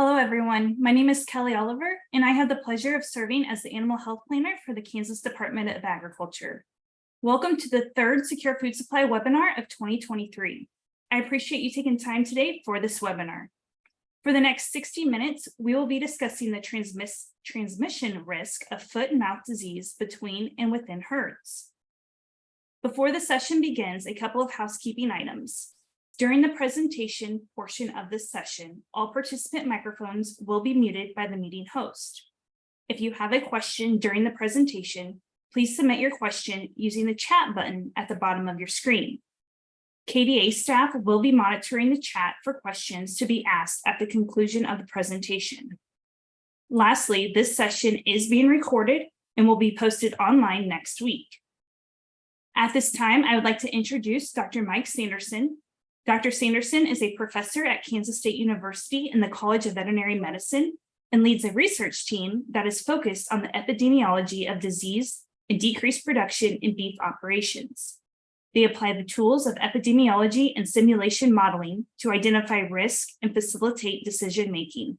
Hello, everyone. My name is Kelly Oliver, and I have the pleasure of serving as the Animal Health Planner for the Kansas Department of Agriculture. Welcome to the third Secure Food Supply webinar of 2023. I appreciate you taking time today for this webinar. For the next 60 minutes, we will be discussing the transmission risk of foot and mouth disease between and within herds. Before the session begins, a couple of housekeeping items. During the presentation portion of this session, all participant microphones will be muted by the meeting host. If you have a question during the presentation, please submit your question using the chat button at the bottom of your screen. KDA staff will be monitoring the chat for questions to be asked at the conclusion of the presentation. Lastly, this session is being recorded and will be posted online next week. At this time, I would like to introduce Dr. Mike Sanderson. Dr. Sanderson is a professor at Kansas State University in the College of Veterinary Medicine and leads a research team that is focused on the epidemiology of disease and decreased production in beef operations. They apply the tools of epidemiology and simulation modeling to identify risk and facilitate decision-making.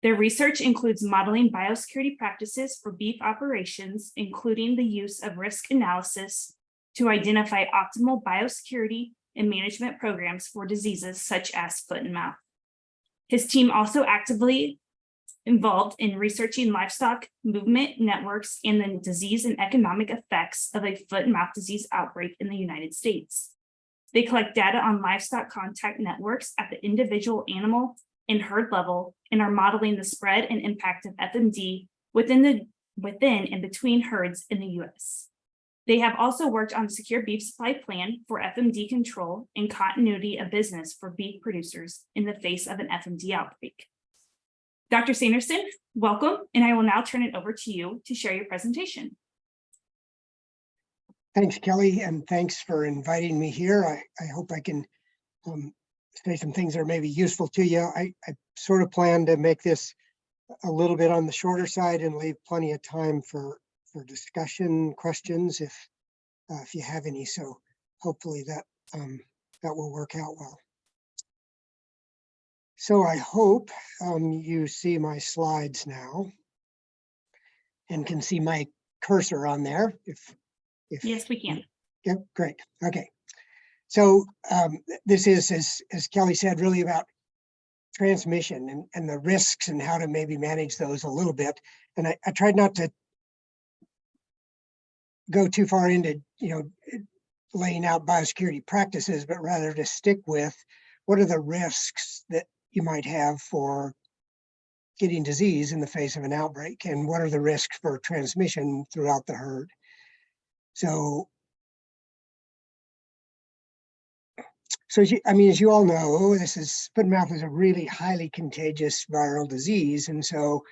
Their research includes modeling biosecurity practices for beef operations, including the use of risk analysis to identify optimal biosecurity and management programs for diseases such as foot and mouth. His team also actively involved in researching livestock movement networks and the disease and economic effects of a foot and mouth disease outbreak in the United States. They collect data on livestock contact networks at the individual animal and herd level and are modeling the spread and impact of FMD within and between herds in the US. They have also worked on a secure beef supply plan for FMD control and continuity of business for beef producers in the face of an FMD outbreak. Dr. Sanderson, welcome, and I will now turn it over to you to share your presentation. Thanks, Kelly, and thanks for inviting me here. I hope I can say some things that are maybe useful to you. I sort of plan to make this a little bit on the shorter side and leave plenty of time for discussion, questions, if you have any. So hopefully that will work out well. So I hope you see my slides now and can see my cursor on there. If yes, we can. Yep, great. Okay. So this is, as Kelly said, really about transmission and the risks and how to maybe manage those a little bit. And I tried not to go too far into, laying out biosecurity practices, but rather to stick with what are the risks that you might have for getting disease in the face of an outbreak, and what are the risks for transmission throughout the herd. So as you all know, foot and mouth is a really highly contagious viral disease, and so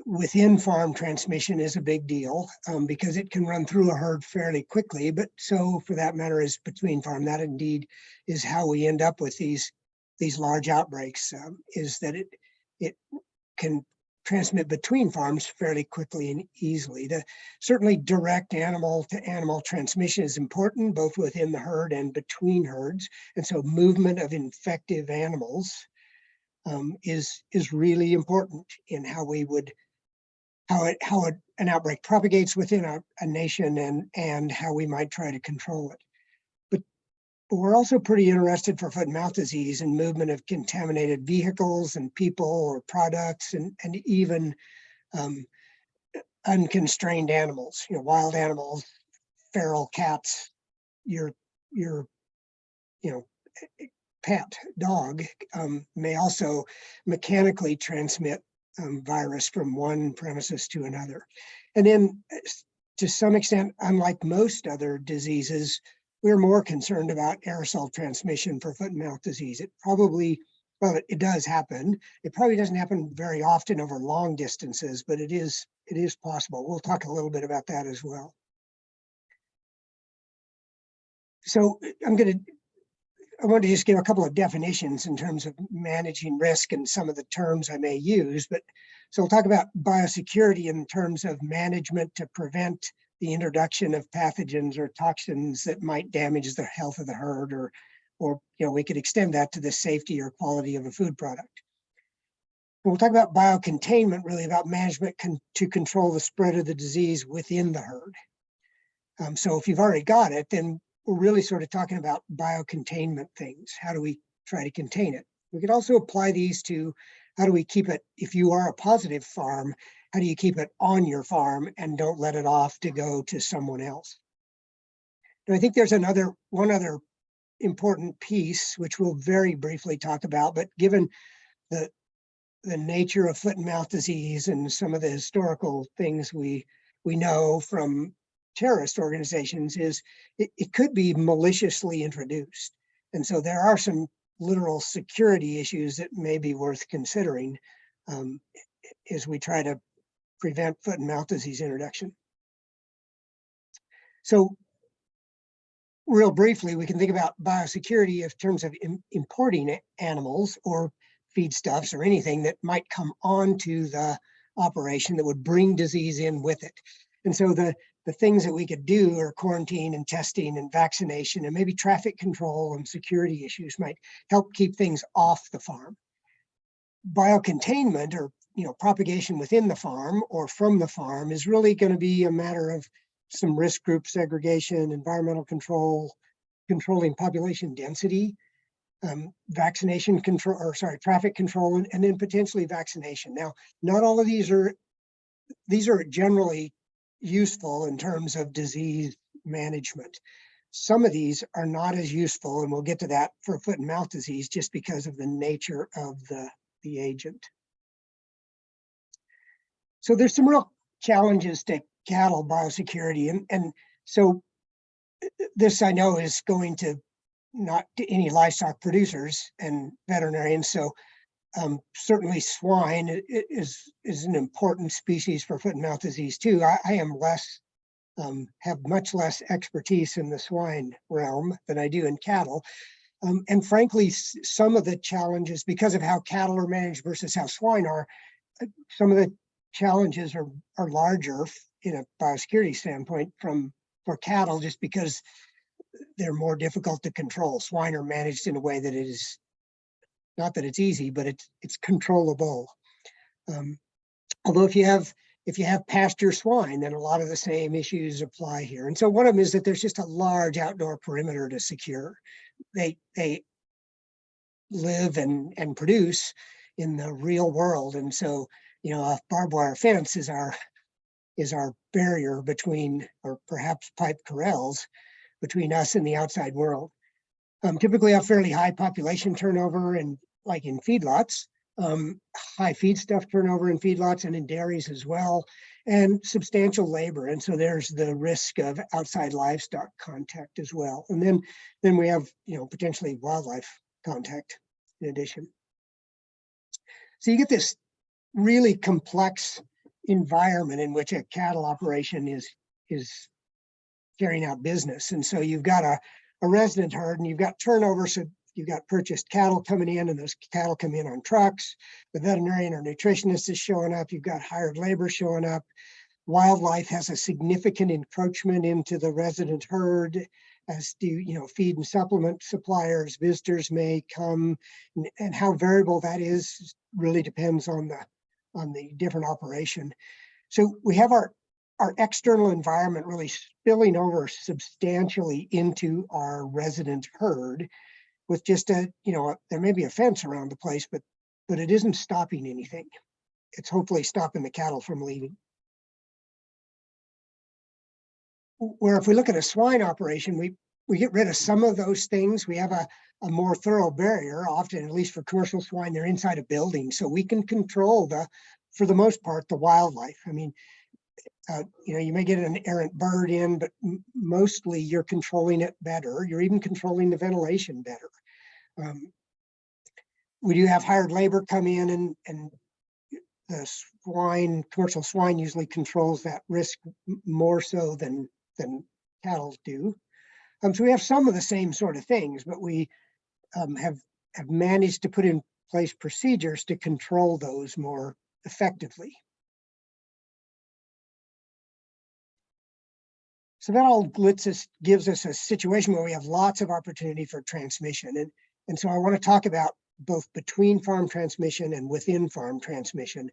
within farm transmission is a big deal because it can run through a herd fairly quickly, but so for that matter is between farm. That indeed is how we end up with these large outbreaks, is that it can transmit between farms fairly quickly and easily. Certainly direct animal-to-animal transmission is important, both within the herd and between herds, and so movement of infective animals is really important in how an outbreak propagates within a nation and how we might try to control it. But we're also pretty interested for foot and mouth disease and movement of contaminated vehicles and people or products and even unconstrained animals, wild animals, feral cats, your pet dog may also mechanically transmit virus from one premises to another. And then to some extent, unlike most other diseases, we're more concerned about aerosol transmission for foot and mouth disease. It does happen. It probably doesn't happen very often over long distances, but it is possible. We'll talk a little bit about that as well. So I want to just give a couple of definitions in terms of managing risk and some of the terms I may use. So we'll talk about biosecurity in terms of management to prevent the introduction of pathogens or toxins that might damage the health of the herd, or we could extend that to the safety or quality of a food product. We'll talk about biocontainment, really about management to control the spread of the disease within the herd. So if you've already got it, then we're really sort of talking about biocontainment things. How do we try to contain it? We could also apply these to how do we keep it, if you are a positive farm, how do you keep it on your farm and don't let it off to go to someone else? And I think there's one other important piece, which we'll very briefly talk about, but given the nature of foot and mouth disease and some of the historical things we know from terrorist organizations, is it could be maliciously introduced. And so there are some literal security issues that may be worth considering as we try to prevent foot and mouth disease introduction. So real briefly, we can think about biosecurity in terms of importing animals or feedstuffs or anything that might come onto the operation that would bring disease in with it. And so the things that we could do are quarantine and testing and vaccination, and maybe traffic control and security issues might help keep things off the farm. Biocontainment, or propagation within the farm or from the farm, is really going to be a matter of some risk group segregation, environmental control, controlling population density, vaccination control, or traffic control, and then potentially vaccination. Now, not all of these are generally useful in terms of disease management. Some of these are not as useful, and we'll get to that for foot and mouth disease just because of the nature of the agent. So there's some real challenges to cattle biosecurity, and so this I know is going to not to any livestock producers and veterinarians. So certainly swine is an important species for foot and mouth disease too. I am have much less expertise in the swine realm than I do in cattle. And frankly, some of the challenges, because of how cattle are managed versus how swine are, some of the challenges are larger in a biosecurity standpoint for cattle, just because they're more difficult to control. Swine are managed in a way that it is, not that it's easy, but it's controllable. Although if you have pasture swine, then a lot of the same issues apply here. And so one of them is that there's just a large outdoor perimeter to secure. They live and produce in the real world. And so, a barbed wire fence is our barrier between, or perhaps pipe corrals, between us and the outside world. Typically have fairly high population turnover, and like in feedlots, high feedstuff turnover in feedlots and in dairies as well, and substantial labor. And so there's the risk of outside livestock contact as well. And then we have, potentially wildlife contact in addition. So you get this really complex environment in which a cattle operation is carrying out business. And so you've got a resident herd, and you've got turnover. So you've got purchased cattle coming in, and those cattle come in on trucks. The veterinarian or nutritionist is showing up. You've got hired labor showing up. Wildlife has a significant encroachment into the resident herd, as do, feed and supplement suppliers. Visitors may come, and how variable that is really depends on the different operation. So we have our external environment really spilling over substantially into our resident herd, with just there may be a fence around the place, but it isn't stopping anything. It's hopefully stopping the cattle from leaving. Where if we look at a swine operation, we get rid of some of those things. We have a more thorough barrier. Often, at least for commercial swine, they're inside a building, so we can control for the most part, the wildlife. I mean, you may get an errant bird in, but mostly you're controlling it better. You're even controlling the ventilation better. We do have hired labor come in, and the commercial swine usually controls that risk more so than cattle do. So we have some of the same sort of things, but we have managed to put in place procedures to control those more effectively. So that all gives us a situation where we have lots of opportunity for transmission. And so I want to talk about both between farm transmission and within farm transmission.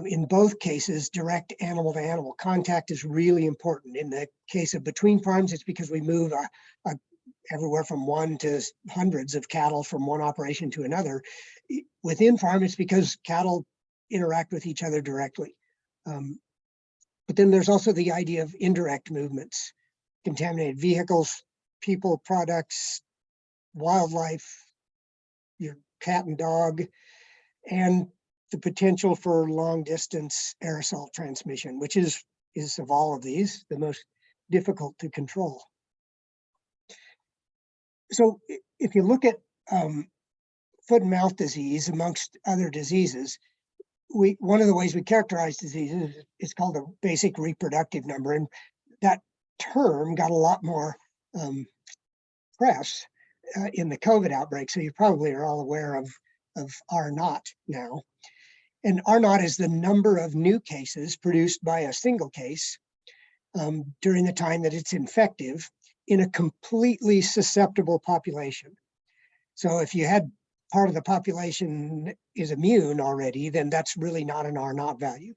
In both cases, direct animal to animal contact is really important. In the case of between farms, it's because we move everywhere from 1 to hundreds of cattle from one operation to another. Within farm, it's because cattle interact with each other directly. But then there's also the idea of indirect movements, contaminated vehicles, people, products, wildlife, your cat and dog, and the potential for long distance aerosol transmission, which is of all of these, the most difficult to control. So if you look at foot and mouth disease amongst other diseases, one of the ways we characterize diseases is called the basic reproductive number. And that term got a lot more press in the COVID outbreak. So you probably are all aware of R naught now. And R naught is the number of new cases produced by a single case during the time that it's infective in a completely susceptible population. So if you had part of the population is immune already, then that's really not an R naught value.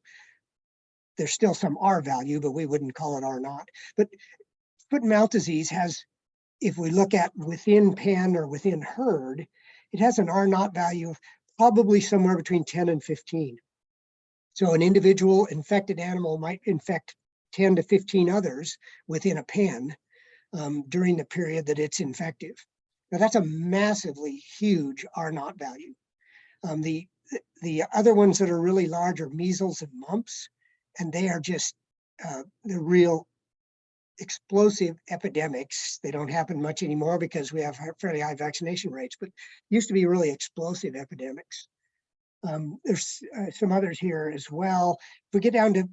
There's still some R value, but we wouldn't call it R naught. But foot and mouth disease has, if we look at within pen or within herd, it has an R naught value of probably somewhere between 10 and 15. So an individual infected animal might infect 10 to 15 others within a pen during the period that it's infective. Now that's a massively huge R naught value. The other ones that are really large are measles and mumps, and they are just the real explosive epidemics. They don't happen much anymore because we have fairly high vaccination rates, but used to be really explosive epidemics. There's some others here as well. If we get down to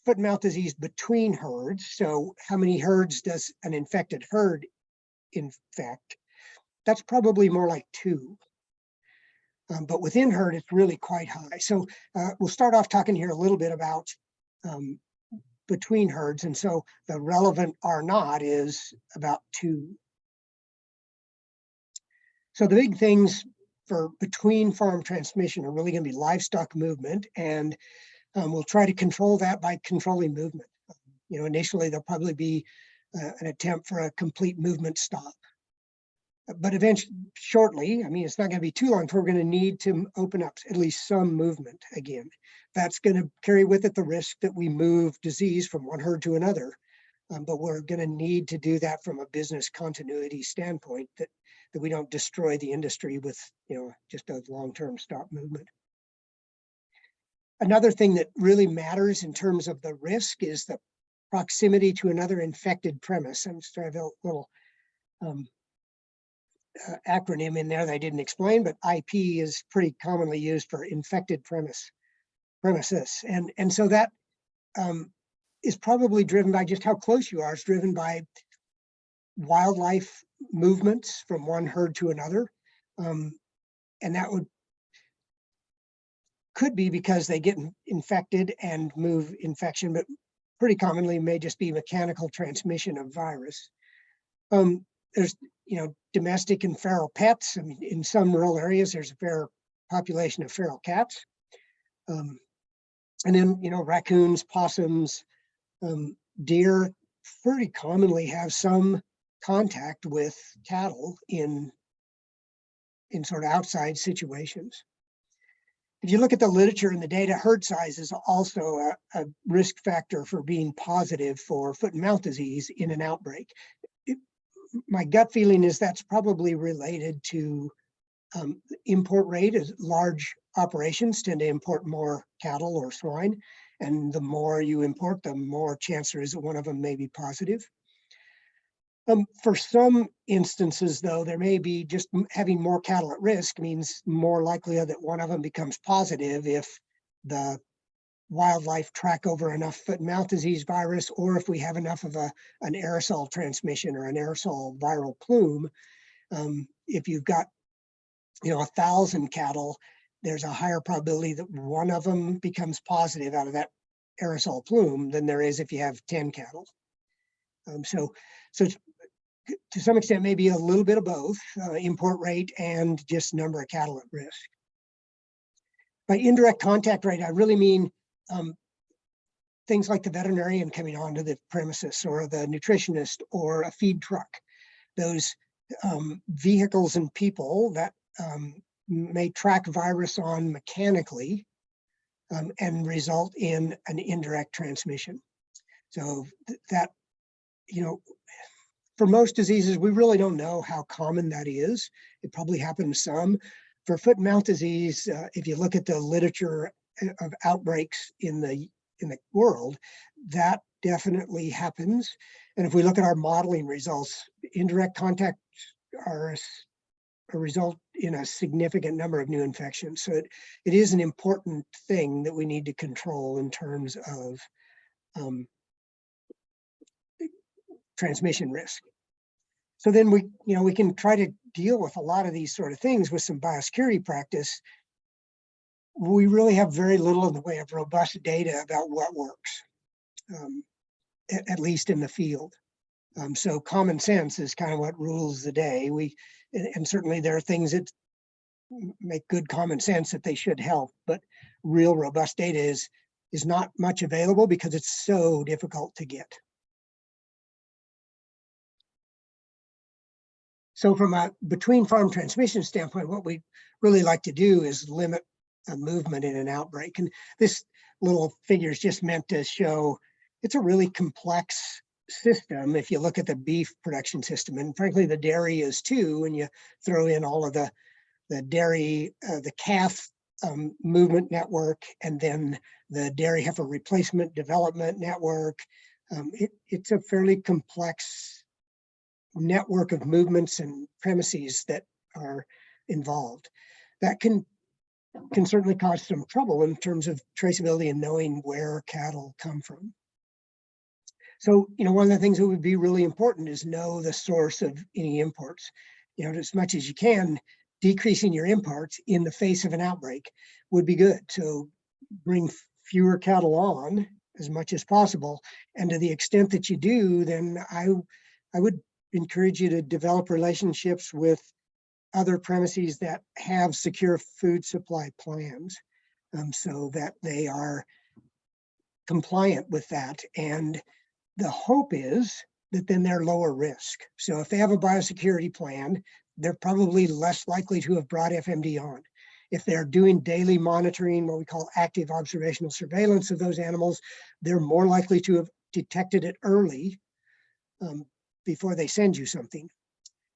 foot and mouth disease between herds, so how many herds does an infected herd infect? That's probably more like 2. But within herd, it's really quite high. So we'll start off talking here a little bit about between herds. And so the relevant R naught is about 2. So the big things for between farm transmission are really going to be livestock movement. And we'll try to control that by controlling movement. Initially there'll probably be an attempt for a complete movement stop. But eventually, shortly, it's not going to be too long before we're going to need to open up at least some movement again. That's going to carry with it the risk that we move disease from one herd to another. But we're going to need to do that from a business continuity standpoint, that we don't destroy the industry with just a long-term stop movement. Another thing that really matters in terms of the risk is the proximity to another infected premise. I'm just trying to have a little acronym in there that I didn't explain, but IP is pretty commonly used for infected premises. And so that is probably driven by just how close you are. It's driven by wildlife movements from one herd to another. And that could be because they get infected and move infection, but pretty commonly may just be mechanical transmission of virus. There's domestic and feral pets. In some rural areas, there's a fair population of feral cats. And then, raccoons, possums, deer pretty commonly have some contact with cattle in sort of outside situations. If you look at the literature and the data, herd size is also a risk factor for being positive for foot and mouth disease in an outbreak. My gut feeling is that's probably related to import rate, as large operations tend to import more cattle or swine. And the more you import, the more chance there is that one of them may be positive. For some instances, though, there may be just having more cattle at risk means more likelihood that one of them becomes positive if the wildlife track over enough foot and mouth disease virus, or if we have enough of an aerosol transmission or an aerosol viral plume. If you've got 1,000 cattle, there's a higher probability that one of them becomes positive out of that aerosol plume than there is if you have 10 cattle. So it's to some extent, maybe a little bit of both, import rate and just number of cattle at risk. By indirect contact rate, I really mean things like the veterinarian coming onto the premises, or the nutritionist, or a feed truck. Those vehicles and people that may track virus on mechanically and result in an indirect transmission. So that, for most diseases, we really don't know how common that is. It probably happens some. For foot and mouth disease, if you look at the literature of outbreaks in the world, that definitely happens. And if we look at our modeling results, indirect contacts are a result in a significant number of new infections. So it is an important thing that we need to control in terms of transmission risk. So then we can try to deal with a lot of these sort of things with some biosecurity practice. We really have very little in the way of robust data about what works, at least in the field. So common sense is kind of what rules the day. And certainly there are things that make good common sense that they should help, but real robust data is not much available because it's so difficult to get. So from a between farm transmission standpoint, what we really like to do is limit a movement in an outbreak. And this little figure is just meant to show it's a really complex system if you look at the beef production system. And frankly, the dairy is too, when you throw in all of the dairy, the calf movement network, and then the dairy heifer replacement development network. It's a fairly complex network of movements and premises that are involved. That can certainly cause some trouble in terms of traceability and knowing where cattle come from. So, one of the things that would be really important is know the source of any imports. As much as you can, decreasing your imports in the face of an outbreak would be good. So bring fewer cattle on as much as possible. And to the extent that you do, then I would encourage you to develop relationships with other premises that have secure food supply plans, so that they are compliant with that. And the hope is that then they're lower risk. So if they have a biosecurity plan, they're probably less likely to have brought FMD on. If they're doing daily monitoring, what we call active observational surveillance of those animals, they're more likely to have detected it early before they send you something.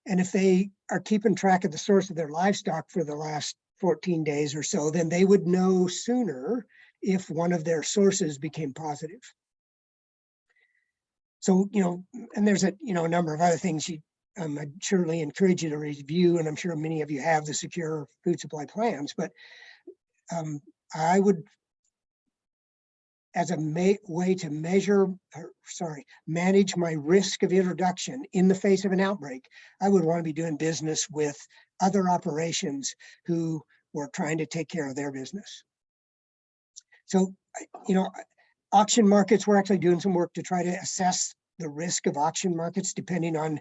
And if they are keeping track of the source of their livestock for the last 14 days or so, then they would know sooner if one of their sources became positive. So, and there's a number of other things I'd surely encourage you to review, and I'm sure many of you have the secure food supply plans, but I would, as a way to manage my risk of introduction in the face of an outbreak, I would want to be doing business with other operations who were trying to take care of their business. So, auction markets, we're actually doing some work to try to assess the risk of auction markets depending on,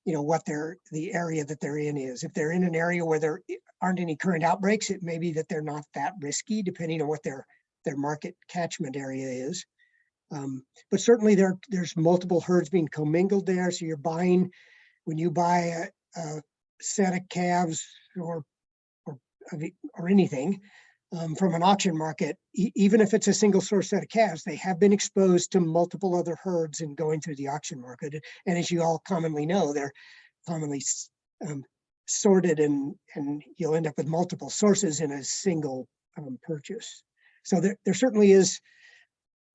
what the area that they're in is. If they're in an area where there aren't any current outbreaks, it may be that they're not that risky depending on what their market catchment area is. But certainly there's multiple herds being commingled there. So when you buy a set of calves or anything from an auction market, even if it's a single source set of calves, they have been exposed to multiple other herds in going through the auction market. And as you all commonly know, they're commonly sorted, and you'll end up with multiple sources in a single purchase. So there certainly is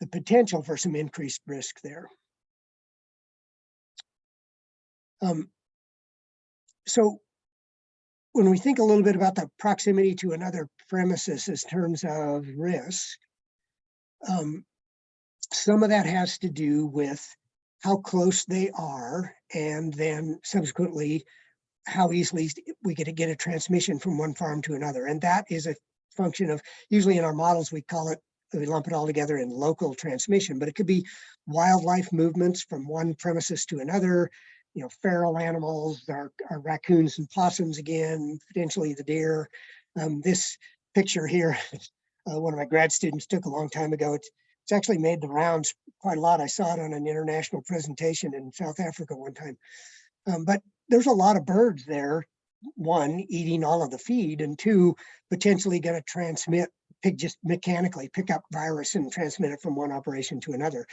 the potential for some increased risk there. So when we think a little bit about the proximity to another premises in terms of risk, some of that has to do with how close they are, and then subsequently how easily we get a transmission from one farm to another. And that is a function of, usually in our models, we lump it all together in local transmission, but it could be wildlife movements from one premises to another. feral animals, our raccoons and possums again, potentially the deer. This picture here, one of my grad students took a long time ago. It's actually made the rounds quite a lot. I saw it on an international presentation in South Africa one time. But there's a lot of birds there, one, eating all of the feed, and two, potentially going to just mechanically pick up virus and transmit it from one operation to another.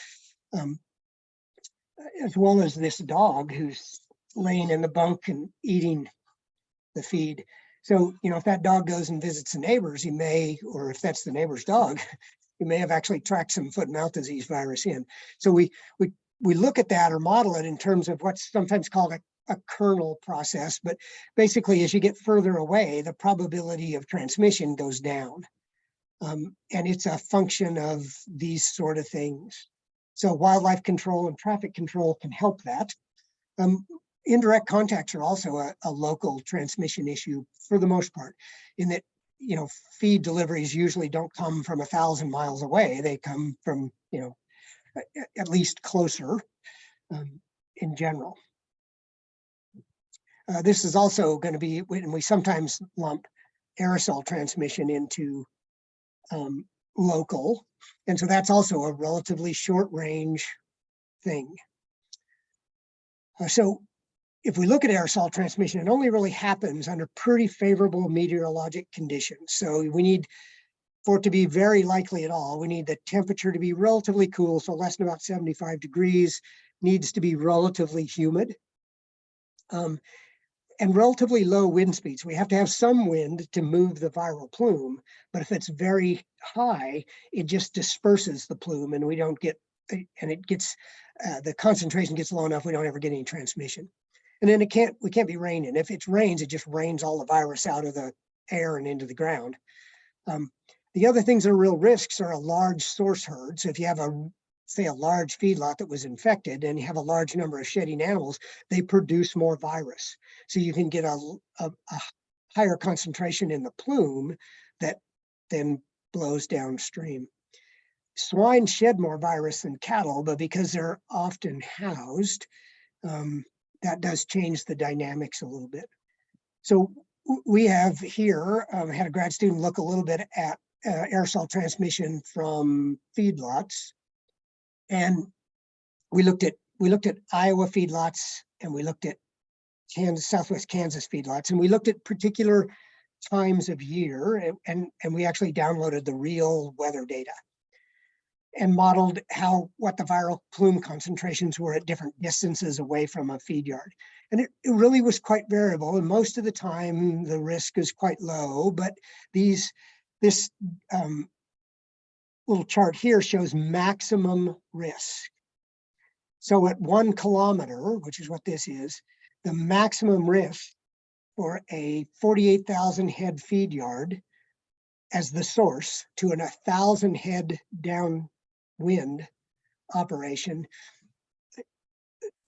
As well as this dog who's laying in the bunk and eating the feed. So, if that dog goes and visits the neighbors, he may, or if that's the neighbor's dog, he may have actually tracked some foot and mouth disease virus in. So we look at that or model it in terms of what's sometimes called a kernel process, but basically as you get further away, the probability of transmission goes down. And it's a function of these sort of things. So wildlife control and traffic control can help that. Indirect contacts are also a local transmission issue for the most part, in that, feed deliveries usually don't come from 1,000 miles away. They come from, at least closer in general. This is also going to be, when we sometimes lump aerosol transmission into local. And so that's also a relatively short range thing. So if we look at aerosol transmission, it only really happens under pretty favorable meteorologic conditions. So we need, for it to be very likely at all, we need the temperature to be relatively cool, so less than about 75 degrees, needs to be relatively humid, and relatively low wind speeds. We have to have some wind to move the viral plume, but if it's very high, it just disperses the plume and we don't get, and it gets, the concentration gets low enough, we don't ever get any transmission. And then we can't be raining. If it rains, it just rains all the virus out of the air and into the ground. The other things that are real risks are a large source herd. So if you have say a large feedlot that was infected and you have a large number of shedding animals, they produce more virus. So you can get a higher concentration in the plume that then blows downstream. Swine shed more virus than cattle, but because they're often housed, that does change the dynamics a little bit. So we have here had a grad student look a little bit at aerosol transmission from feedlots, and we looked at Iowa feedlots, and we looked at Southwest Kansas feedlots, and we looked at particular times of year, and we actually downloaded the real weather data and modeled what the viral plume concentrations were at different distances away from a feed yard. And it really was quite variable. And most of the time the risk is quite low, but this little chart here shows maximum risk. So at 1 kilometer, which is what this is, the maximum risk for a 48,000 head feed yard as the source to an 1,000 head downwind operation,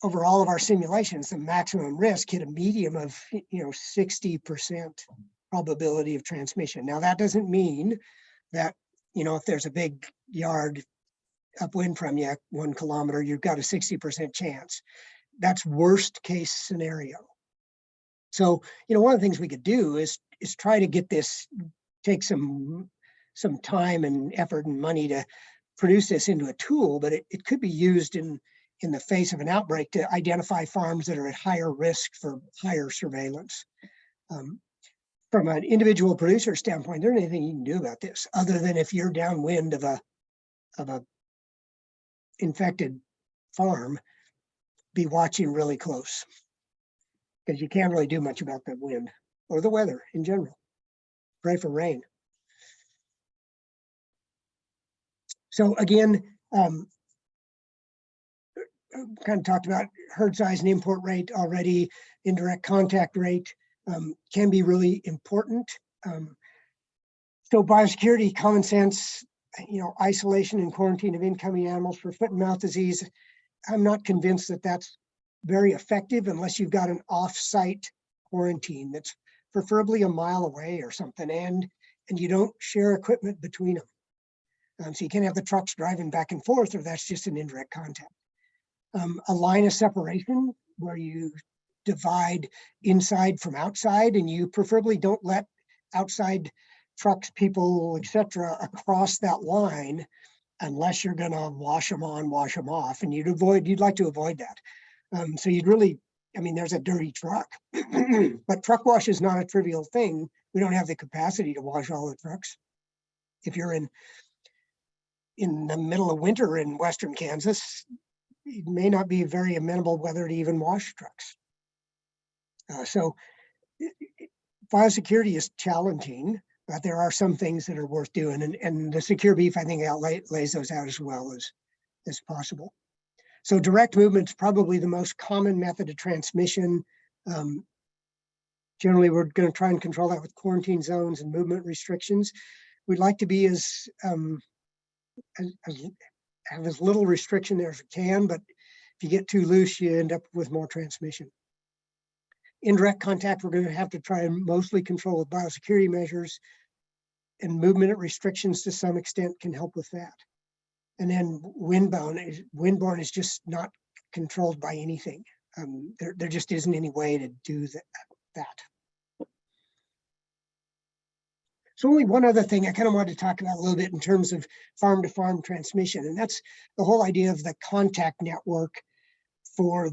over all of our simulations, the maximum risk hit a medium of 60% probability of transmission. Now that doesn't mean that if there's a big yard upwind from you 1 kilometer, you've got a 60% chance. That's worst case scenario. So one of the things we could do is try to get this, take some time and effort and money to produce this into a tool, but it could be used in the face of an outbreak to identify farms that are at higher risk for higher surveillance. From an individual producer standpoint, there isn't anything you can do about this other than if you're downwind of a infected farm, be watching really close, because you can't really do much about the wind or the weather in general. Pray for rain. So again, kind of talked about herd size and import rate already. Indirect contact rate can be really important. So biosecurity, common sense, isolation and quarantine of incoming animals for foot and mouth disease. I'm not convinced that that's very effective unless you've got an off-site quarantine that's preferably a mile away or something, and you don't share equipment between them. So you can't have the trucks driving back and forth, or that's just an indirect contact. A line of separation where you divide inside from outside, and you preferably don't let outside trucks, people, etc., across that line unless you're going to wash them on, wash them off, and you'd like to avoid that. So you'd really, I mean, there's a dirty truck, but truck wash is not a trivial thing. We don't have the capacity to wash all the trucks. If you're in the middle of winter in Western Kansas, it may not be very amenable weather to even wash trucks. So biosecurity is challenging, but there are some things that are worth doing. And the secure beef, I think, lays those out as well as possible. So direct movement is probably the most common method of transmission. Generally, we're going to try and control that with quarantine zones and movement restrictions. We'd like to be have as little restriction there as we can, but if you get too loose, you end up with more transmission. Indirect contact, we're going to have to try and mostly control with biosecurity measures, and movement restrictions to some extent can help with that. And then windborne is just not controlled by anything. There just isn't any way to do that. So only one other thing I kind of wanted to talk about a little bit in terms of farm to farm transmission, and that's the whole idea of the contact network for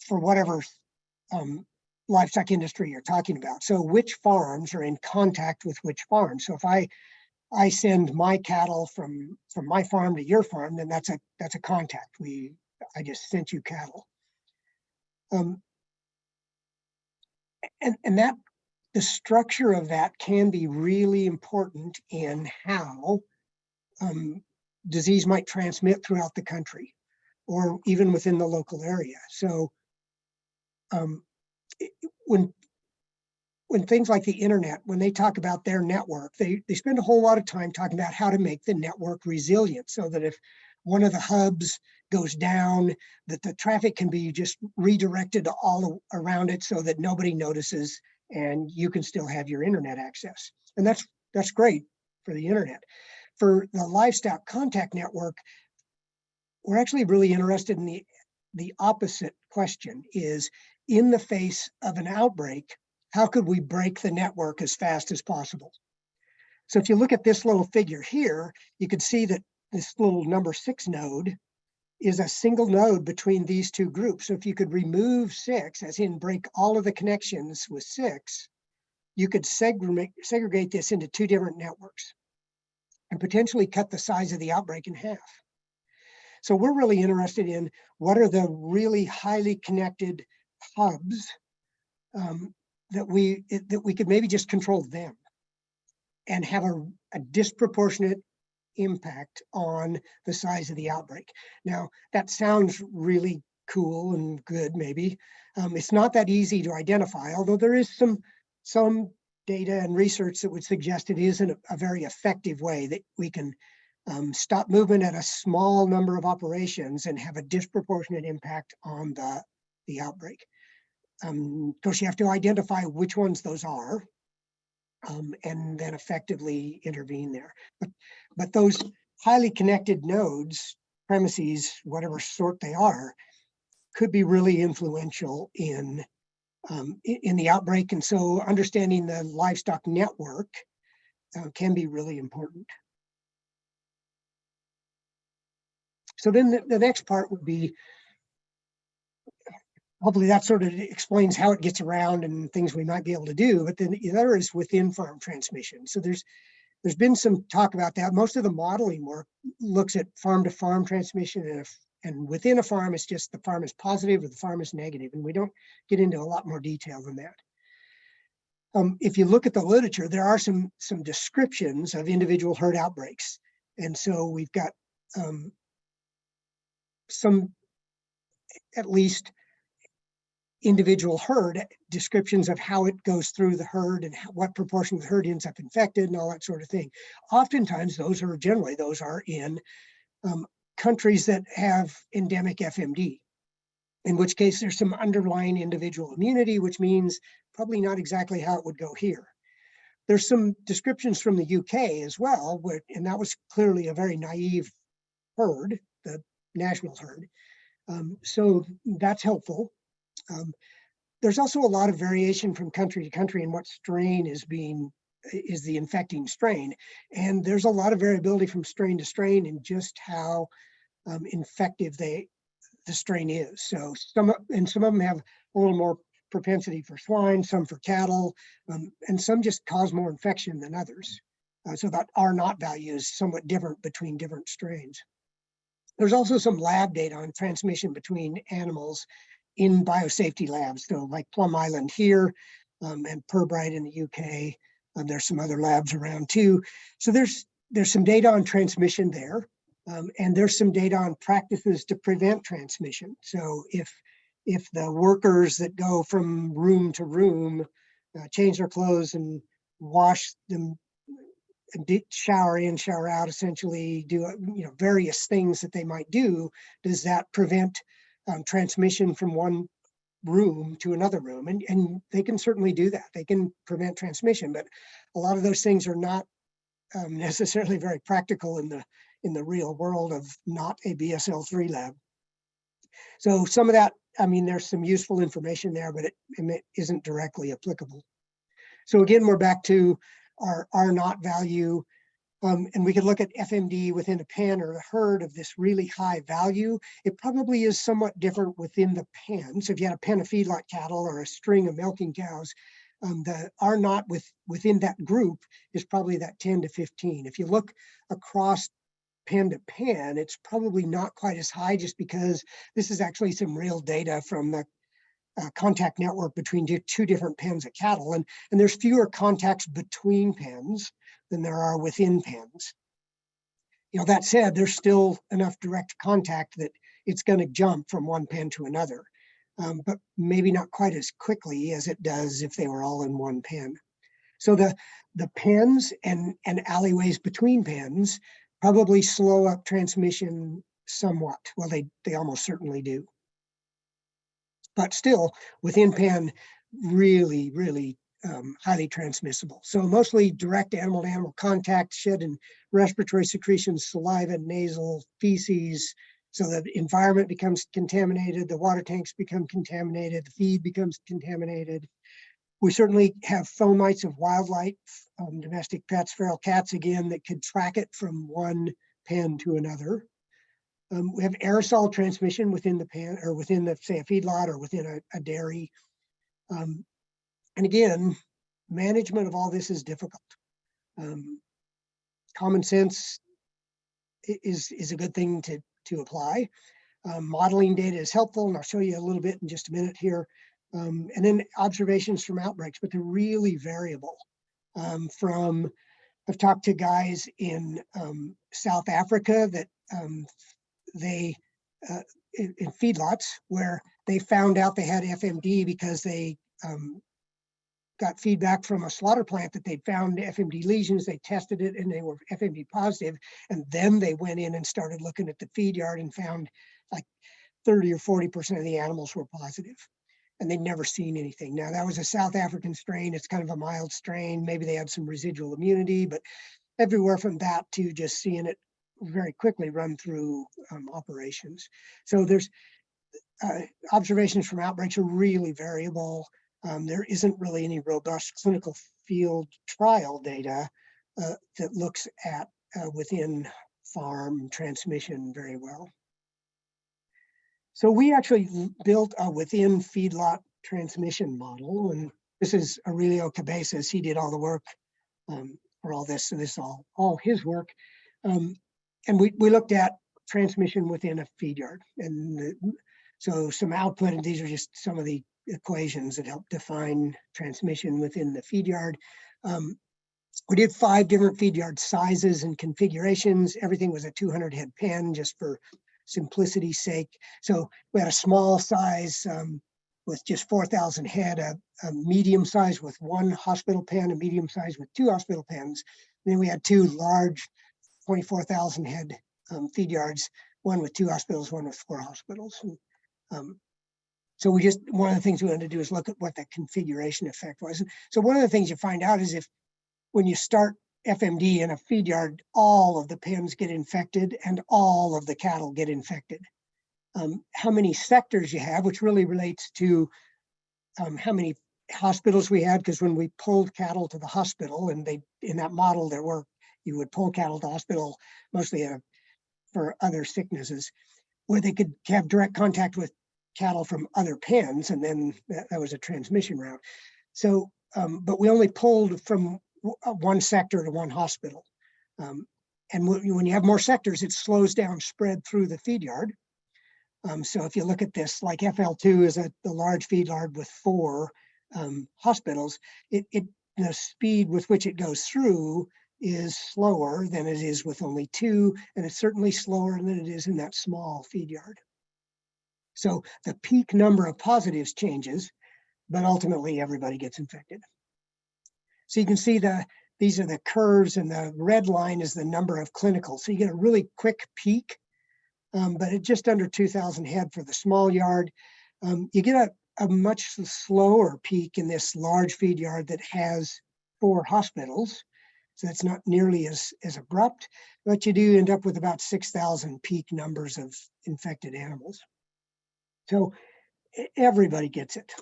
whatever livestock industry you're talking about. So which farms are in contact with which farms? So if I send my cattle from my farm to your farm, then that's a contact. I just sent you cattle. And that the structure of that can be really important in how disease might transmit throughout the country or even within the local area. So when things like the internet, when they talk about their network, they spend a whole lot of time talking about how to make the network resilient so that if one of the hubs goes down, that the traffic can be just redirected all around it so that nobody notices and you can still have your internet access. And that's great for the internet. For the livestock contact network, we're actually really interested in the opposite question is, in the face of an outbreak, how could we break the network as fast as possible? So if you look at this little figure here, you can see that this little number 6 node is a single node between these two groups. So if you could remove 6, as in break all of the connections with 6, you could segregate this into 2 different networks and potentially cut the size of the outbreak in half. So we're really interested in what are the really highly connected hubs that we could maybe just control them and have a disproportionate impact on the size of the outbreak. Now, that sounds really cool and good, maybe. It's not that easy to identify, although there is some data and research that would suggest it is a very effective way that we can stop movement at a small number of operations and have a disproportionate impact on the outbreak. Of course, you have to identify which ones those are and then effectively intervene there. But those highly connected nodes, premises, whatever sort they are, could be really influential in the outbreak. And so understanding the livestock network can be really important. So then the next part would be, hopefully that sort of explains how it gets around and things we might be able to do, but then the other is within farm transmission. So there's been some talk about that. Most of the modeling work looks at farm to farm transmission, and within a farm, it's just the farm is positive or the farm is negative, and we don't get into a lot more detail than that. If you look at the literature, there are some descriptions of individual herd outbreaks. And so we've got some, at least, individual herd descriptions of how it goes through the herd and what proportion of the herd ends up infected and all that sort of thing. Oftentimes, those are in countries that have endemic FMD, in which case there's some underlying individual immunity, which means probably not exactly how it would go here. There's some descriptions from the UK as well, and that was clearly a very naive herd, the national herd. So that's helpful. There's also a lot of variation from country to country in what strain is the infecting strain. And there's a lot of variability from strain to strain in just how infective the strain is. So some of them have a little more propensity for swine, some for cattle, and some just cause more infection than others. So that R naught value is somewhat different between different strains. There's also some lab data on transmission between animals in biosafety labs. So like Plum Island here and Purbright in the UK. There's some other labs around too. So there's some data on transmission there. And there's some data on practices to prevent transmission. So if the workers that go from room to room change their clothes and wash them, shower in, shower out, essentially do various things that they might do, does that prevent transmission from one room to another room? And they can certainly do that. They can prevent transmission, but a lot of those things are not necessarily very practical in the real world of not a BSL-3 lab. So some of that, there's some useful information there, but it isn't directly applicable. So again, we're back to our R naught value, and we could look at FMD within a pen or a herd of this really high value. It probably is somewhat different within the pen. So if you had a pen of feedlot cattle or a string of milking cows, the R naught within that group is probably that 10 to 15. If you look across pen to pen, it's probably not quite as high, just because this is actually some real data from the contact network between two different pens of cattle. And there's fewer contacts between pens than there are within pens. That said, there's still enough direct contact that it's going to jump from one pen to another, but maybe not quite as quickly as it does if they were all in one pen. So the pens and alleyways between pens probably slow up transmission somewhat. Well, they almost certainly do. But still, within pen, really, really highly transmissible. So mostly direct animal-to-animal contact, shed and respiratory secretions, saliva, nasal, feces. So the environment becomes contaminated, the water tanks become contaminated, the feed becomes contaminated. We certainly have fomites of wildlife, domestic pets, feral cats, again, that could track it from one pen to another. We have aerosol transmission within the pen, or within the, say, a feedlot or within a dairy. And again, management of all this is difficult. Common sense is a good thing to apply. Modeling data is helpful, and I'll show you a little bit in just a minute here. And then observations from outbreaks, but they're really variable. I've talked to guys in South Africa that in feedlots where they found out they had FMD because they got feedback from a slaughter plant that they'd found FMD lesions. They tested it and they were FMD positive. And then they went in and started looking at the feed yard and found like 30 or 40% of the animals were positive. And they'd never seen anything. Now that was a South African strain. It's kind of a mild strain. Maybe they had some residual immunity, but everywhere from that to just seeing it very quickly run through operations. So there's observations from outbreaks are really variable. There isn't really any robust clinical field trial data that looks at within farm transmission very well. So we actually built a within feedlot transmission model, and this is Aurelio Cabezas. He did all the work for all this, so this is all his work. And we looked at transmission within a feed yard. And so some output, and these are just some of the equations that help define transmission within the feed yard. We did 5 different feed yard sizes and configurations. Everything was a 200 head pen, just for simplicity's sake. So we had a small size with just 4,000 head, a medium size with 1 hospital pen, a medium size with 2 hospital pens. And then we had 2 large 24,000 head feed yards, one with 2 hospitals, one with 4 hospitals. And, so one of the things we wanted to do is look at what that configuration effect was. So one of the things you find out is when you start FMD in a feed yard, all of the pens get infected and all of the cattle get infected. how many sectors you have, which really relates to how many hospitals we had, because when we pulled cattle to the hospital, and they, in that model there were, you would pull cattle to the hospital mostly for other sicknesses, where they could have direct contact with cattle from other pens, and then that was a transmission route. So, but we only pulled from one sector to one hospital. And when you have more sectors, it slows down spread through the feed yard. So if you look at this, like FL2 is the large feed yard with 4 hospitals, the speed with which it goes through is slower than it is with only 2, and it's certainly slower than it is in that small feed yard. So the peak number of positives changes, but ultimately everybody gets infected. So you can see these are the curves, and the red line is the number of clinicals. So you get a really quick peak, but at just under 2,000 head for the small yard. You get a much slower peak in this large feed yard that has 4 hospitals. So that's not nearly as abrupt, but you do end up with about 6,000 peak numbers of infected animals. So everybody gets it.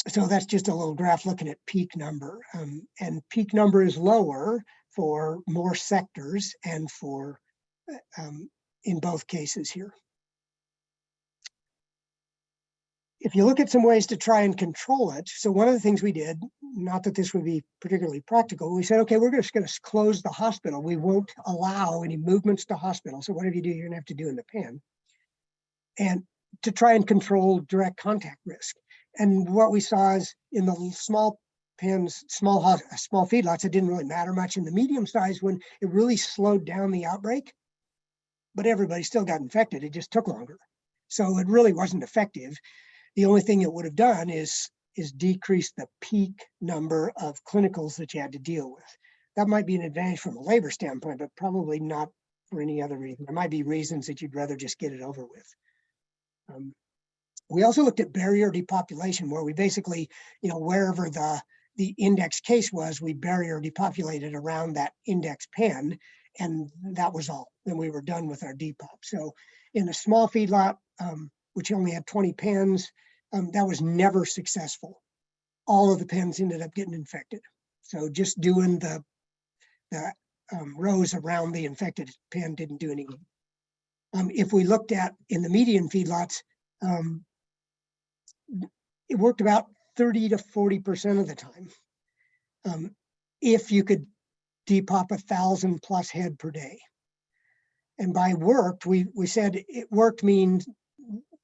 So that's just a little graph looking at peak number. And peak number is lower for more sectors and for, in both cases here. If you look at some ways to try and control it, so one of the things we did, not that this would be particularly practical, we said, okay, we're just going to close the hospital. We won't allow any movements to hospital. So whatever you do, you're going to have to do in the pen. And to try and control direct contact risk. And what we saw is in the small pens, small feedlots, it didn't really matter much. In the medium size, when it really slowed down the outbreak, but everybody still got infected. It just took longer. So it really wasn't effective. The only thing it would have done is decrease the peak number of clinicals that you had to deal with. That might be an advantage from a labor standpoint, but probably not for any other reason. There might be reasons that you'd rather just get it over with. We also looked at barrier depopulation, where we basically, wherever the index case was, we barrier depopulated around that index pen, and that was all. Then we were done with our depop. So in a small feedlot, which only had 20 pens, that was never successful. All of the pens ended up getting infected. So just doing the rows around the infected pen didn't do any good. If we looked at in the median feedlots, it worked about 30 to 40% of the time. If you could depop 1,000 plus head per day. And by worked, we said it worked means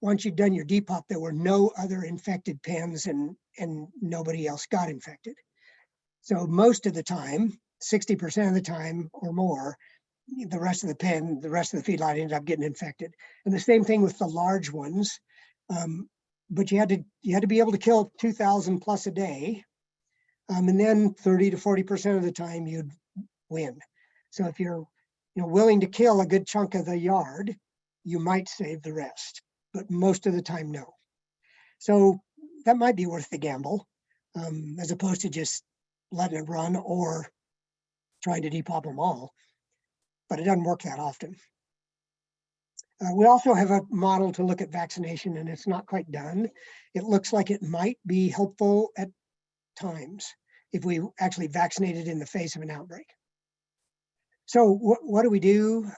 once you'd done your depop, there were no other infected pens and nobody else got infected. So most of the time, 60% of the time or more, the rest of the pen, the rest of the feedlot ended up getting infected. And the same thing with the large ones. But you had to be able to kill 2,000 plus a day. And then 30 to 40% of the time you'd win. So if you're willing to kill a good chunk of the yard, you might save the rest, but most of the time, no. So that might be worth the gamble, as opposed to just letting it run or trying to depop them all, but it doesn't work that often. We also have a model to look at vaccination, and it's not quite done. It looks like it might be helpful at times if we actually vaccinated in the face of an outbreak. So what do we do?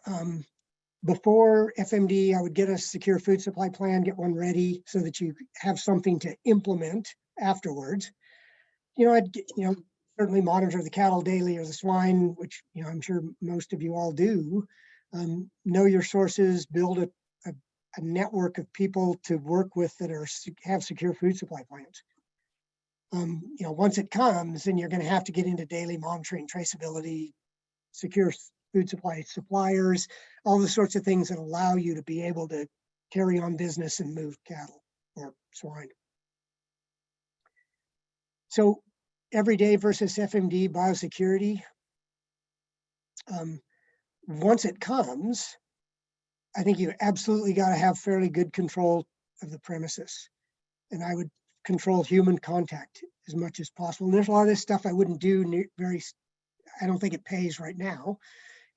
Before FMD, I would get a secure food supply plan, get one ready so that you have something to implement afterwards. I'd certainly monitor the cattle daily or the swine, which I'm sure most of you all do. Know your sources, build a network of people to work with that have secure food supply plans. Once it comes, then you're going to have to get into daily monitoring, traceability, secure food supply suppliers, all the sorts of things that allow you to be able to carry on business and move cattle or swine. So everyday versus FMD biosecurity. Once it comes, I think you absolutely got to have fairly good control of the premises. And I would control human contact as much as possible. And there's a lot of this stuff I wouldn't do I don't think it pays right now.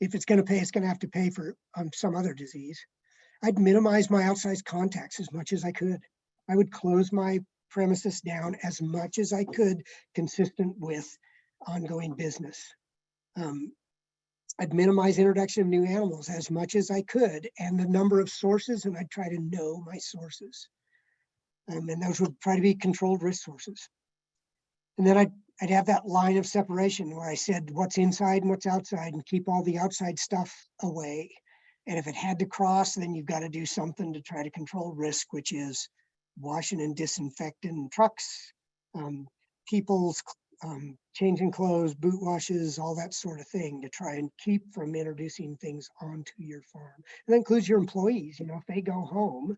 If it's going to pay, it's going to have to pay for some other disease. I'd minimize my outside contacts as much as I could. I would close my premises down as much as I could, consistent with ongoing business. I'd minimize introduction of new animals as much as I could, and the number of sources, and I'd try to know my sources. And those would try to be controlled risk sources. And then I'd have that line of separation where I said what's inside and what's outside, and keep all the outside stuff away. And if it had to cross, then you've got to do something to try to control risk, which is washing and disinfecting trucks, people's changing clothes, boot washes, all that sort of thing, to try and keep from introducing things onto your farm. And that includes your employees. You know, if they go home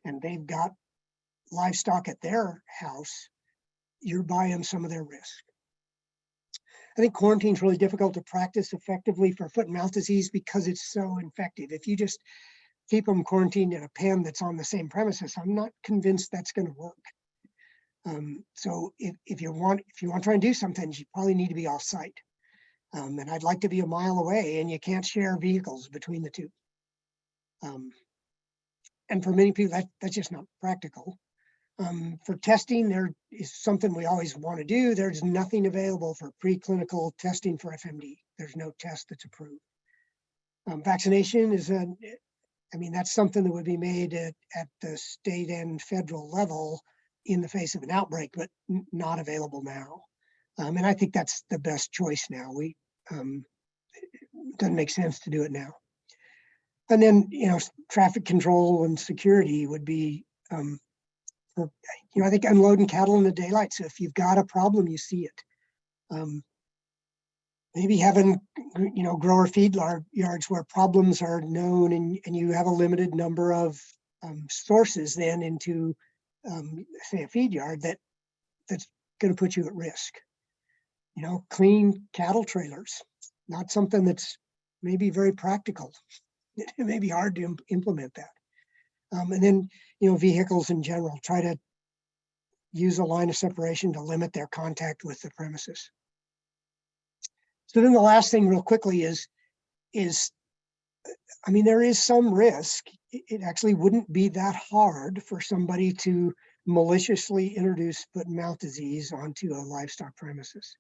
and they've got livestock at their house, you're buying some of their risk. I think quarantine is really difficult to practice effectively for foot and mouth disease because it's so infective. If you just keep them quarantined in a pen that's on the same premises, I'm not convinced that's going to work. So if you want to try and do something, you probably need to be off site. And I'd like to be a mile away, and you can't share vehicles between the two. And for many people, that's just not practical. For testing, there is something we always want to do. There's nothing available for preclinical testing for FMD. There's no test that's approved. Vaccination is that's something that would be made at the state and federal level in the face of an outbreak, but not available now. And I think that's the best choice now. It doesn't make sense to do it now. And then, traffic control and security would be, I think unloading cattle in the daylight. So if you've got a problem, you see it. Maybe having, grower feed yards where problems are known, and you have a limited number of sources then into, say, a feed yard that's going to put you at risk. Clean cattle trailers, not something that's maybe very practical. It may be hard to implement that. And then, vehicles in general, try to use a line of separation to limit their contact with the premises. So then the last thing real quickly is there is some risk. It actually wouldn't be that hard for somebody to maliciously introduce foot and mouth disease onto a livestock premises.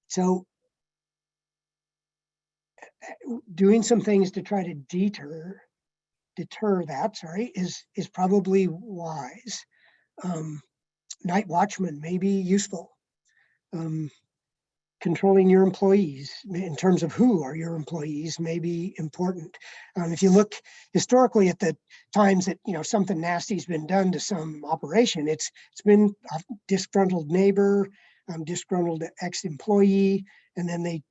So doing some things to try to deter that, is probably wise. Night watchman may be useful. Controlling your employees in terms of who are your employees may be important. If you look historically at the times that something nasty's been done to some operation, it's been a disgruntled neighbor, disgruntled ex-employee, and then they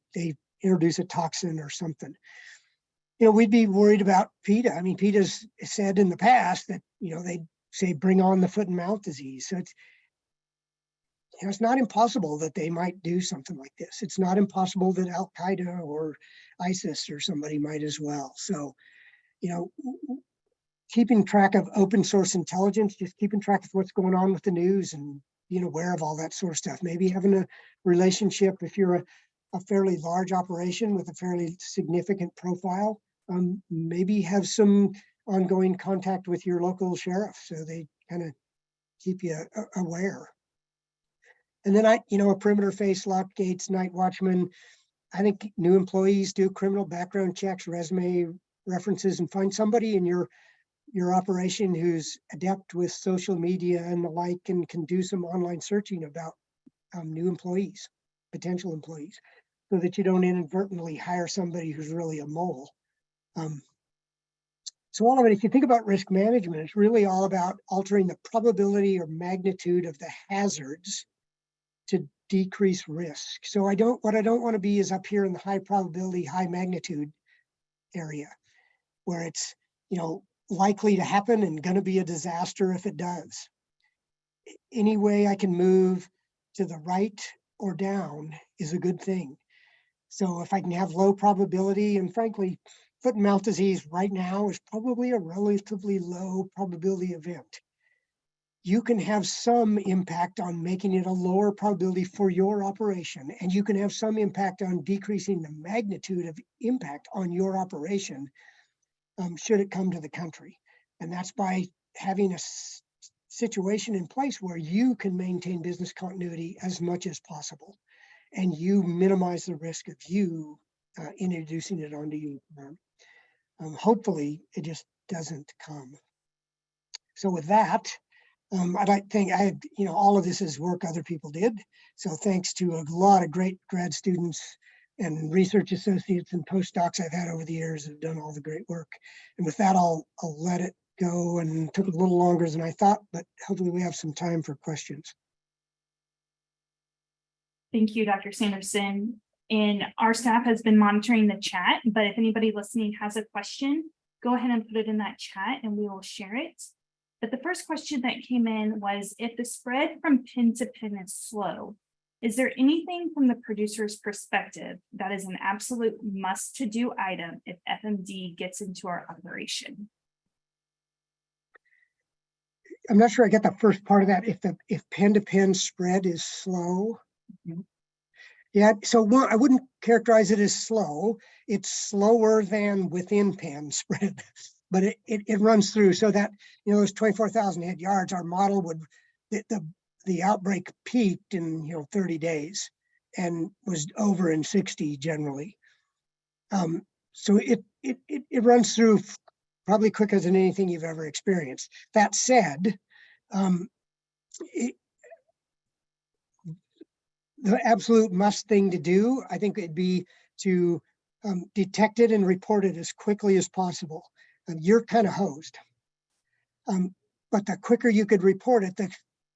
introduce a toxin or something. We'd be worried about PETA. PETA's said in the past that they say bring on the foot and mouth disease. So it's not impossible that they might do something like this. It's not impossible that Al Qaeda or ISIS or somebody might as well. So, keeping track of open source intelligence, just keeping track of what's going on with the news and being aware of all that sort of stuff. Maybe having a relationship, if you're a fairly large operation with a fairly significant profile, maybe have some ongoing contact with your local sheriff so they kind of keep you aware. And then a perimeter face, locked gates, night watchman. I think new employees do criminal background checks, resume references, and find somebody in your operation who's adept with social media and the like, and can do some online searching about new employees, potential employees, so that you don't inadvertently hire somebody who's really a mole. So all of it, if you think about risk management, it's really all about altering the probability or magnitude of the hazards to decrease risk. So what I don't want to be is up here in the high probability, high magnitude area, where it's likely to happen and going to be a disaster if it does. Any way I can move to the right or down is a good thing. So if I can have low probability, and frankly, foot and mouth disease right now is probably a relatively low probability event. You can have some impact on making it a lower probability for your operation, and you can have some impact on decreasing the magnitude of impact on your operation should it come to the country. And that's by having a situation in place where you can maintain business continuity as much as possible, and you minimize the risk of you introducing it onto your farm. Hopefully, it just doesn't come. So with that, I'd like to think all of this is work other people did. So thanks to a lot of great grad students and research associates and postdocs I've had over the years have done all the great work. And with that, I'll let it go, and took a little longer than I thought, but hopefully we have some time for questions. Thank you, Dr. Sanderson. And our staff has been monitoring the chat, but if anybody listening has a question, go ahead and put it in that chat and we will share it. But the first question that came in was, if the spread from pin to pin is slow, is there anything from the producer's perspective that is an absolute must-to-do item if FMD gets into our operation? I'm not sure I get the first part of that. If pin to pin spread is slow. Yeah, so I wouldn't characterize it as slow. It's slower than within pen spread, but it runs through, so that, those 24,000 head yards, our model would, the outbreak peaked in 30 days and was over in 60 generally. So it runs through probably quicker than anything you've ever experienced. That said, the absolute must thing to do, I think, it'd be to detect it and report it as quickly as possible. You're kind of hosed, but the quicker you could report it,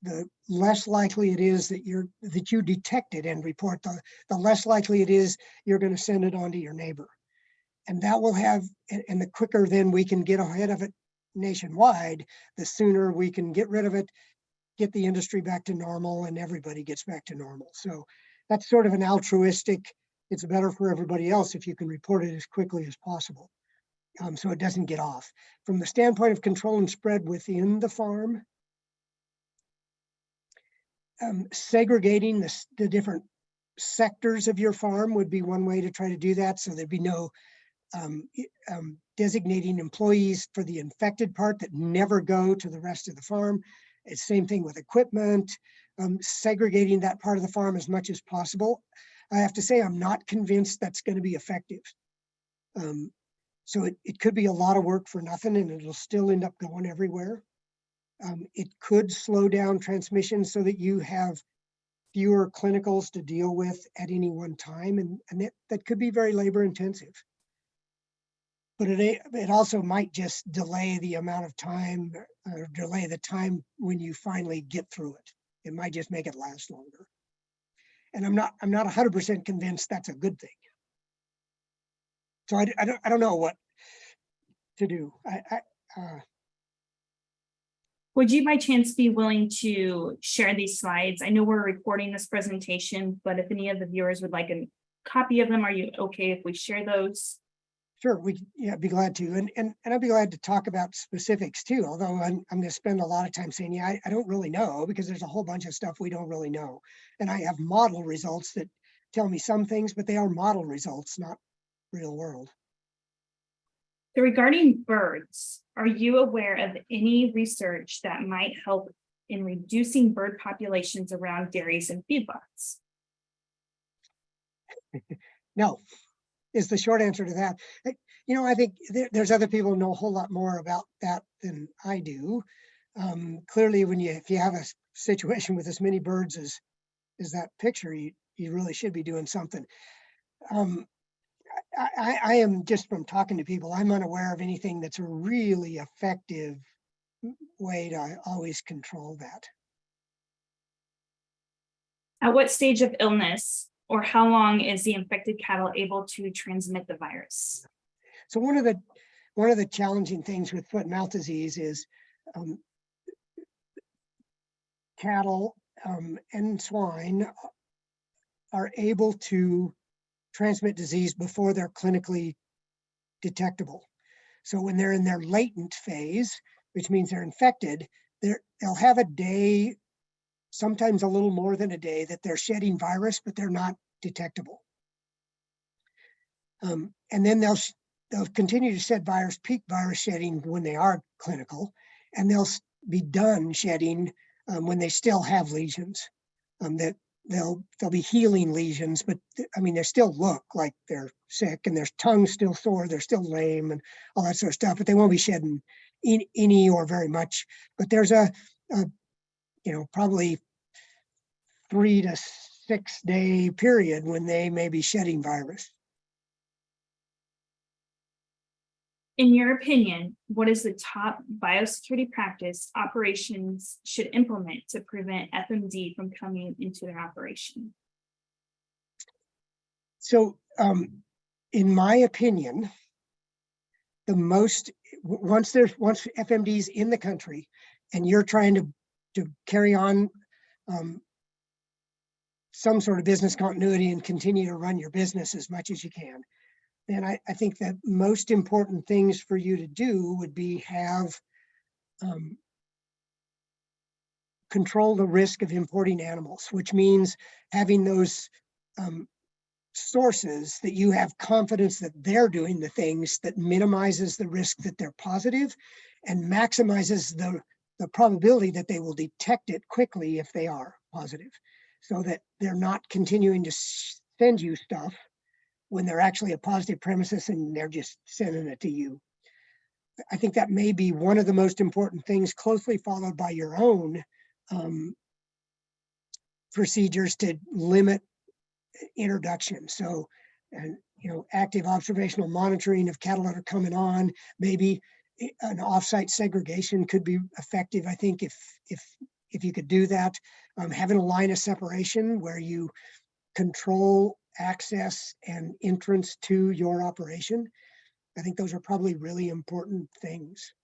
the less likely it is that you detect it and report. The less likely it is you're going to send it on to your neighbor, and that will have. And the quicker then we can get ahead of it nationwide, the sooner we can get rid of it, get the industry back to normal, and everybody gets back to normal. So that's sort of an altruistic, it's better for everybody else if you can report it as quickly as possible, so it doesn't get off. From the standpoint of controlling spread within the farm, segregating the different sectors of your farm would be one way to try to do that. So there'd be no designating employees for the infected part that never go to the rest of the farm. It's same thing with equipment, segregating that part of the farm as much as possible. I have to say, I'm not convinced that's going to be effective. So it could be a lot of work for nothing, and it'll still end up going everywhere. It could slow down transmission so that you have fewer clinicals to deal with at any one time, and that could be very labor intensive. But it also might just delay the amount of time, or delay the time when you finally get through it. It might just make it last longer. And I'm not 100% convinced that's a good thing. So I don't know what to do. Would you by chance be willing to share these slides? I know we're recording this presentation, but if any of the viewers would like a copy of them, are you okay if we share those? Sure, be glad to, and I'd be glad to talk about specifics too. Although I'm going to spend a lot of time saying, I don't really know, because there's a whole bunch of stuff we don't really know, and I have model results that tell me some things, but they are model results, not real world. So regarding birds, are you aware of any research that might help in reducing bird populations around dairies and feedlots? No. Is the short answer to that. I think there's other people who know a whole lot more about that than I do. Clearly, if you have a situation with as many birds as that picture, you really should be doing something. I am, just from talking to people, I'm unaware of anything that's a really effective way to always control that. At what stage of illness or how long is the infected cattle able to transmit the virus? So one of the challenging things with foot and mouth disease is cattle and swine are able to transmit disease before they're clinically detectable. So when they're in their latent phase, which means they're infected, they'll have a day, sometimes a little more than a day, that they're shedding virus, but they're not detectable. And then they'll continue to shed virus, peak virus shedding when they are clinical, and they'll be done shedding when they still have lesions. That they'll be healing lesions, but I mean, they still look like they're sick, and their tongue's still sore, they're still lame, and all that sort of stuff. But they won't be shedding any or very much. But there's a probably 3 to 6 day period when they may be shedding virus. In your opinion, what is the top biosecurity practice operations should implement to prevent FMD from coming into their operation? So, in my opinion, the most, once FMD's in the country and you're trying to carry on some sort of business continuity and continue to run your business as much as you can, then I think that most important things for you to do would be have control the risk of importing animals, which means having those sources that you have confidence that they're doing the things that minimizes the risk that they're positive and maximizes the probability that they will detect it quickly if they are positive, so that they're not continuing to send you stuff when they're actually a positive premises and they're just sending it to you. I think that may be one of the most important things, closely followed by your own procedures to limit introduction. So, and active observational monitoring of cattle that are coming on, maybe an offsite segregation could be effective. I think if you could do that, having a line of separation where you control access and entrance to your operation, I think those are probably really important things.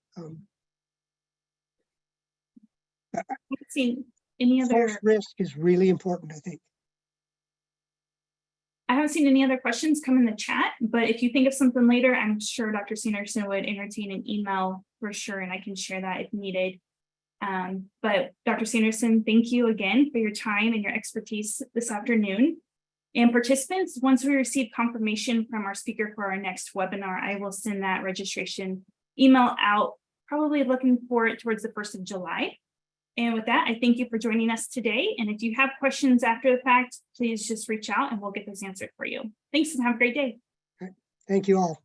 I've seen any other Source risk is really important, I think. I haven't seen any other questions come in the chat, but if you think of something later, I'm sure Dr. Sanderson would entertain an email for sure, and I can share that if needed. But Dr. Sanderson, thank you again for your time and your expertise this afternoon. And participants, once we receive confirmation from our speaker for our next webinar, I will send that registration email out, probably looking for it towards the 1st of July. And with that, I thank you for joining us today. And if you have questions after the fact, please just reach out and we'll get those answered for you. Thanks and have a great day. Thank you all.